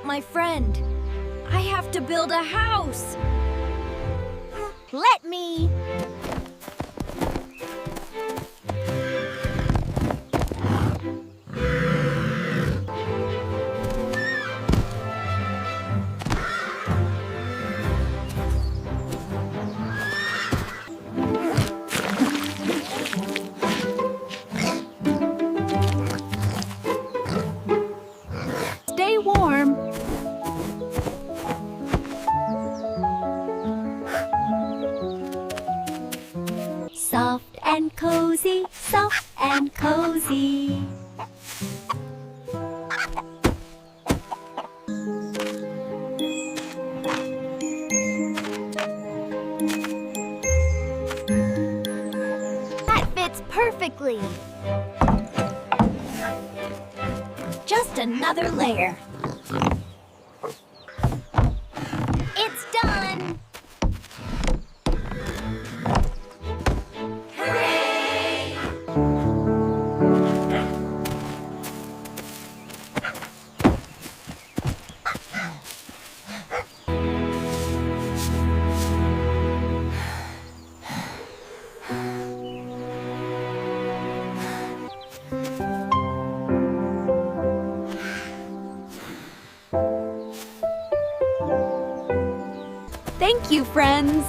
my friend. I have to build a house. Let me. Stay warm. Soft and cozy, soft and cozy. That fits perfectly. Just another layer. It's done! Hooray! Thank you, friends.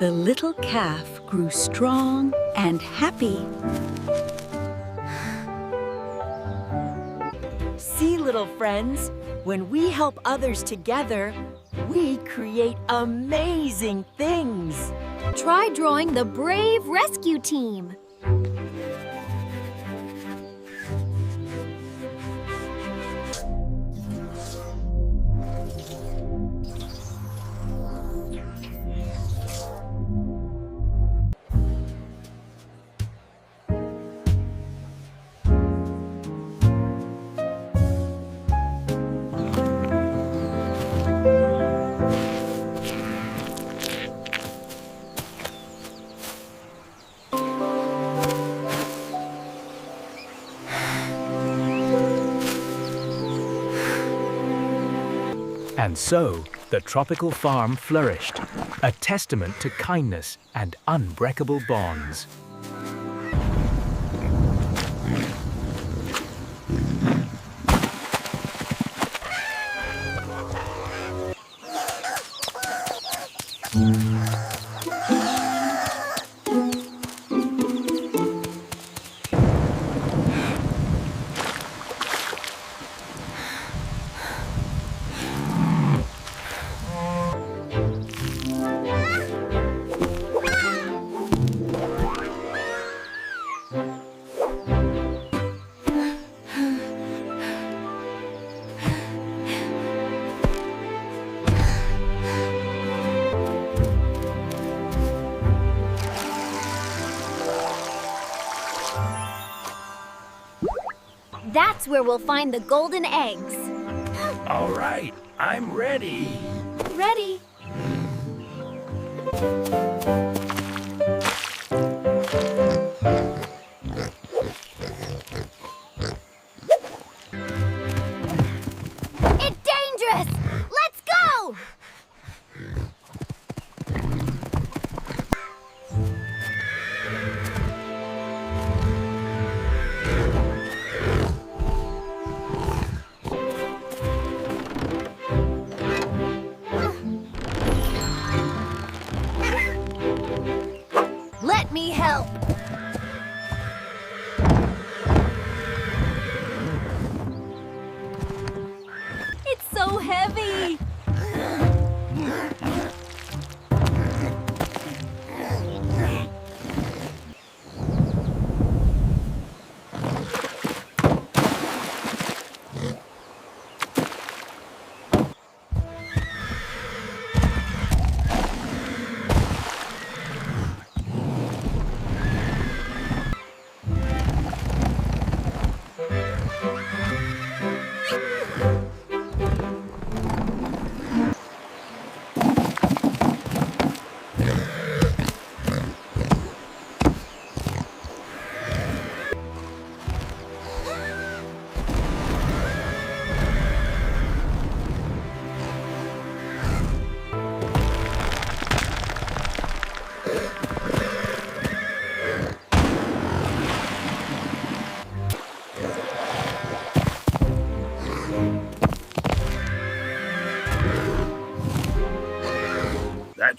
The little calf grew strong and happy. See, little friends, when we help others together, we create amazing things. Try drawing the brave rescue team. And so, the tropical farm flourished, a testament to kindness and unbreakable bonds. That's where we'll find the golden eggs. All right, I'm ready. Ready? It's dangerous! Let's go!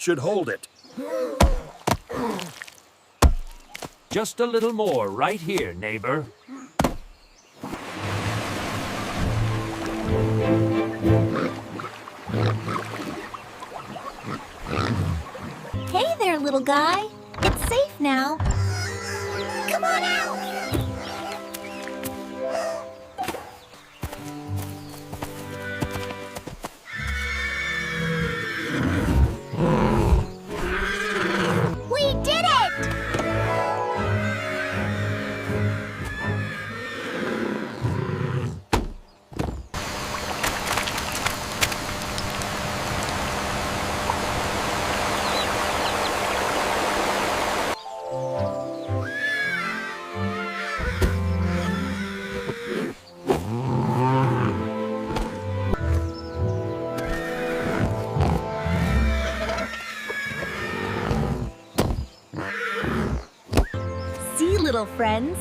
should hold it. Just a little more right here, neighbor. Hey there, little guy. It's safe now. Come on out! We did it! See, little friends,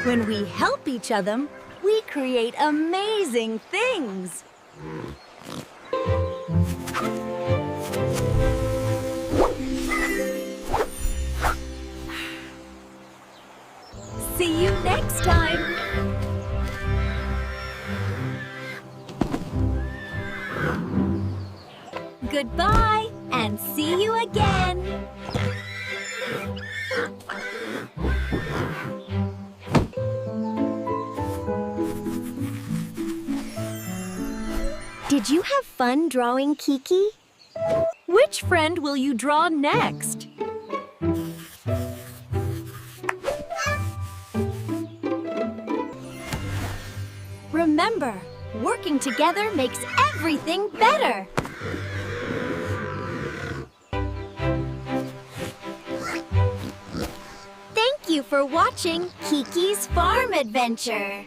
when we help each other, we create amazing things. See you next time. Goodbye, and see you again. Did you have fun drawing Kiki? Which friend will you draw next? Remember, working together makes everything better. Thank you for watching Kiki's Farm Adventure.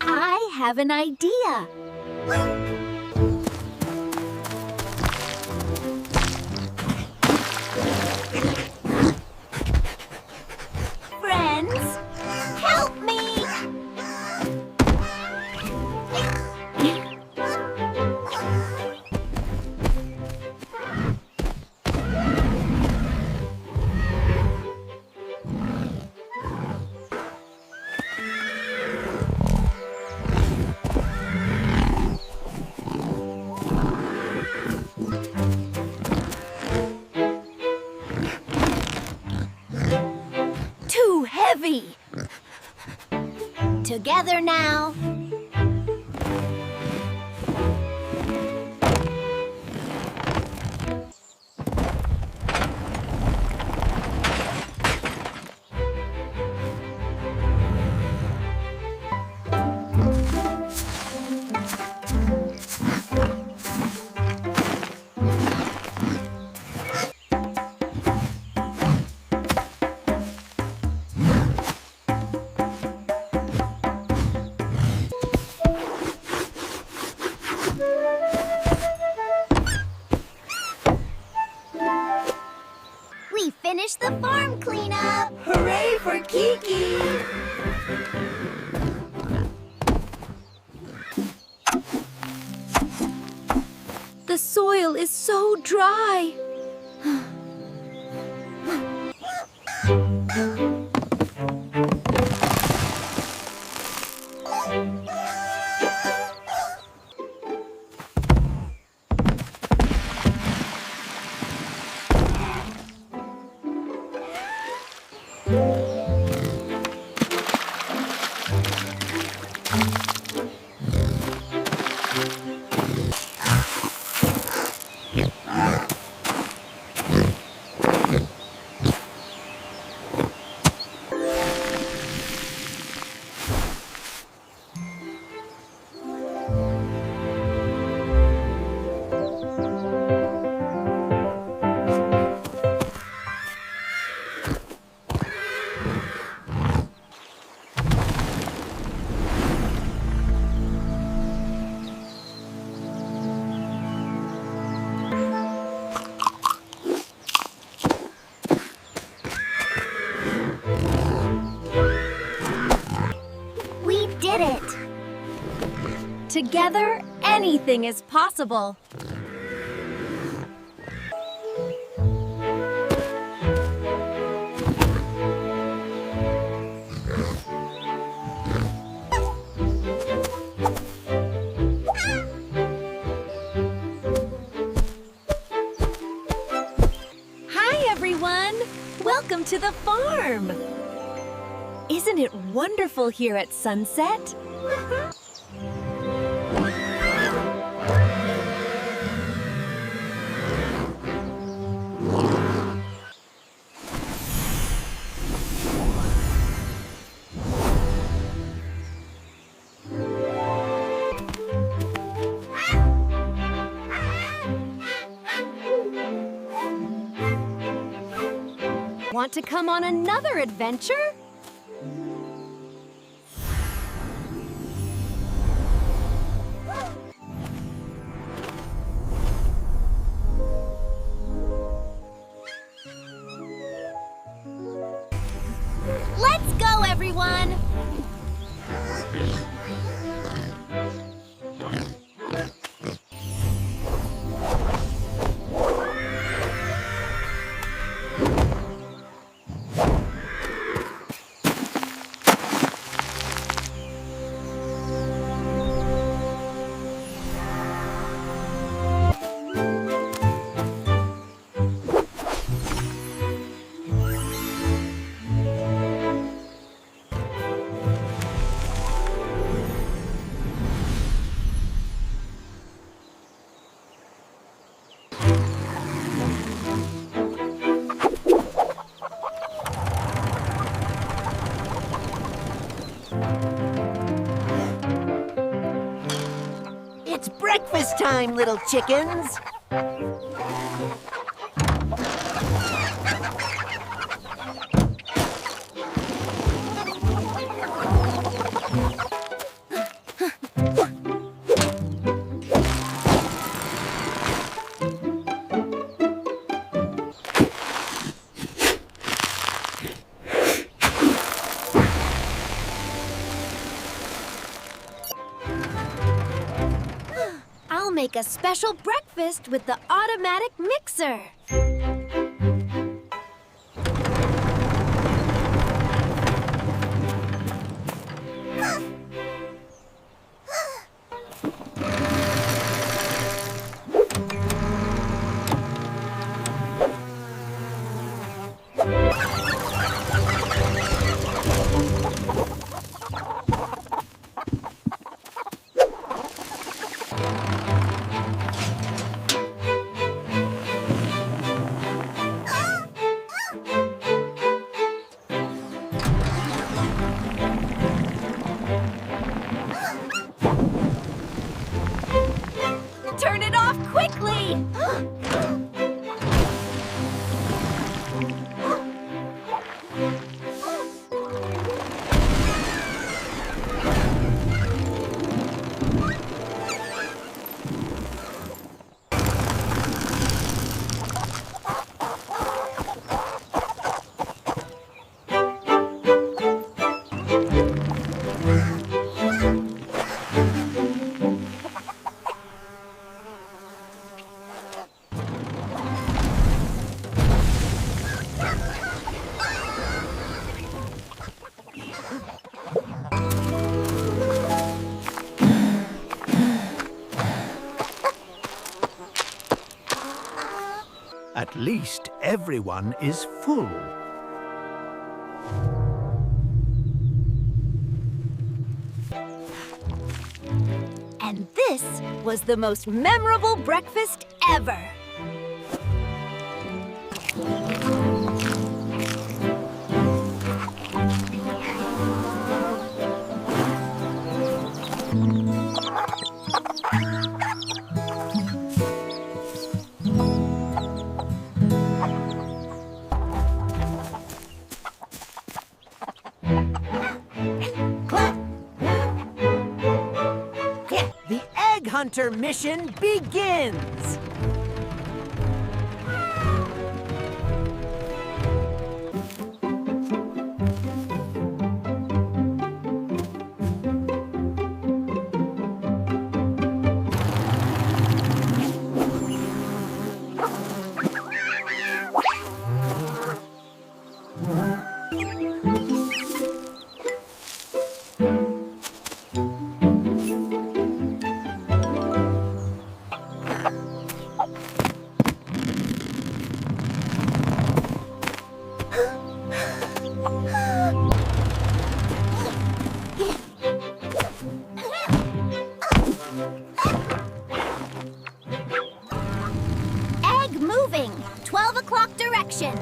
I have an idea. Friends, help me! Too heavy. Together now. We finished the farm cleanup. Hooray for Kiki! The soil is so dry. Together, anything is possible. Hi, everyone! Welcome to the farm! Isn't it wonderful here at sunset? Want to come on another adventure? Let's go, everyone! It's breakfast time, little chickens. I'll make a special breakfast with the automatic mixer. Turn it off quickly! At least everyone is full. And this was the most memorable breakfast ever. The egg hunter mission begins! Egg moving. 12 o'clock direction.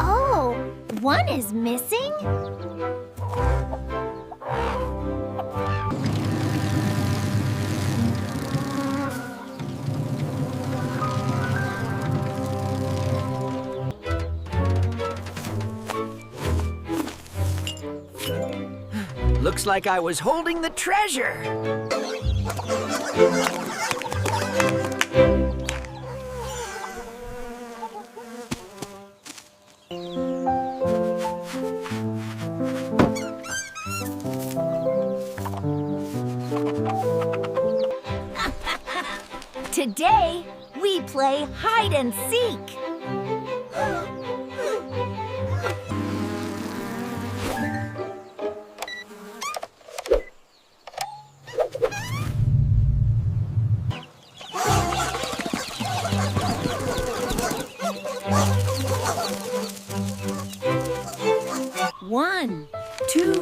Oh, one is missing? Looks like I was holding the treasure. Today, we play hide and seek. One, two.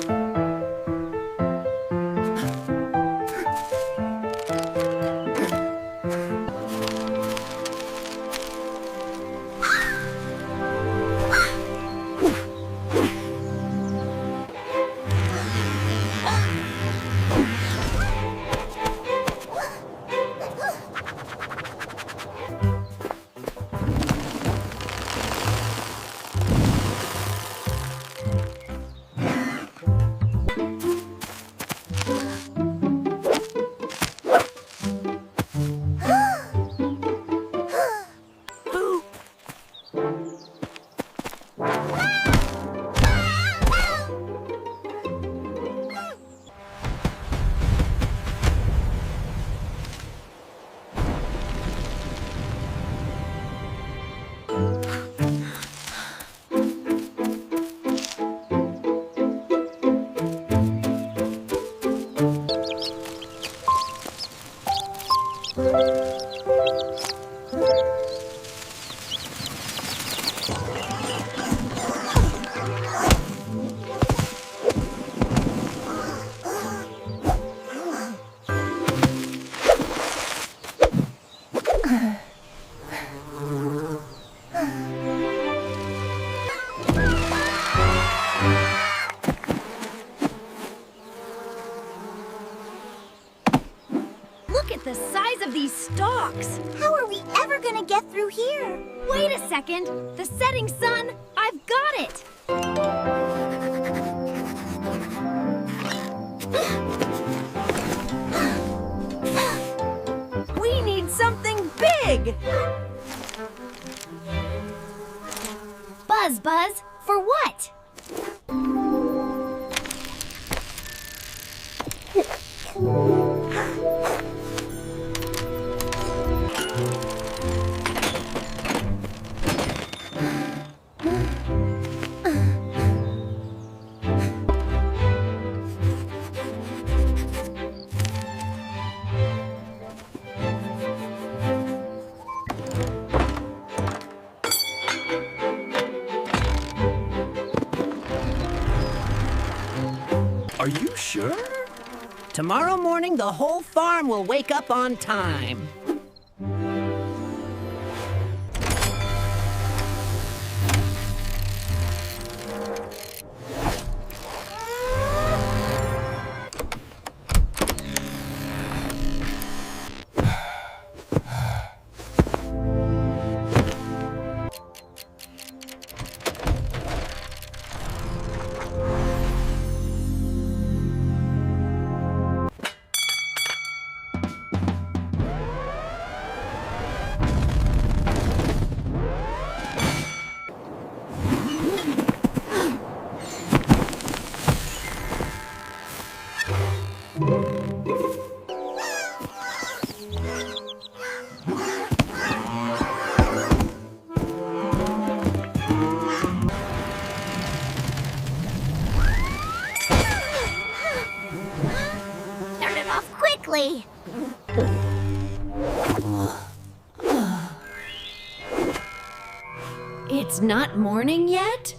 Look at the size of these stalks. How are we ever gonna get through here? Wait a second. The setting sun. I've got it. We need something big. Buzz, Buzz, for what? Are you sure? Tomorrow morning, the whole farm will wake up on time. Turn it off quickly. It's not morning yet?